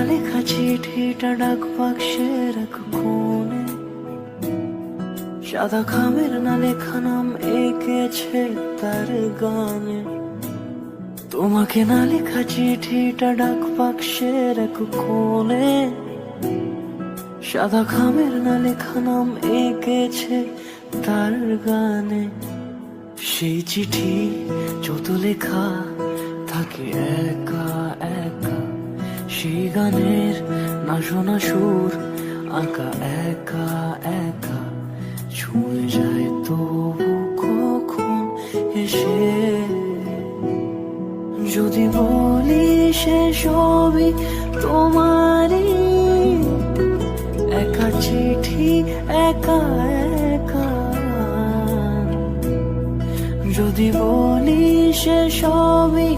লেখা চিঠিটা ডাক বাক্সের এক কোণে, সাদা খামের না লেখা নাম এঁকেছে তার গানে। তোমাকে না লেখা চিঠিটা ডাক বাক্সের এক কোণে, সাদা খামের না লেখা নাম এঁকেছে তার গানে। সেই চিঠি যত লেখা থাকে একা একা, সেই গানের না শোনা সুর আঁকা একা একা, ছুঁয়ে যায় তবু কখন এসে। যদি বলি সে সবই তোমারই, একা চিঠি একা একা। যদি বলি সে সবই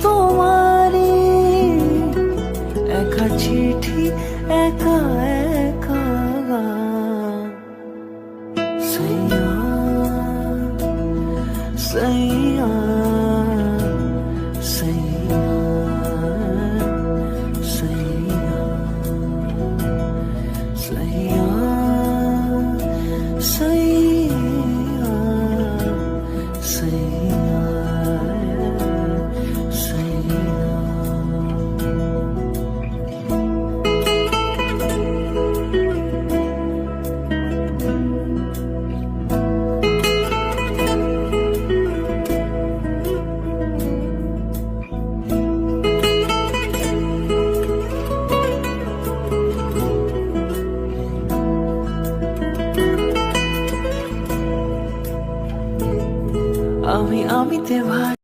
তোমারই, একা চিঠি একা একা। সাইয়া সাইয়া সাইয়া সাইয়া সাইয়া সাইয়া সাইয়া সাইয়া। আমি আমিতে ভাই।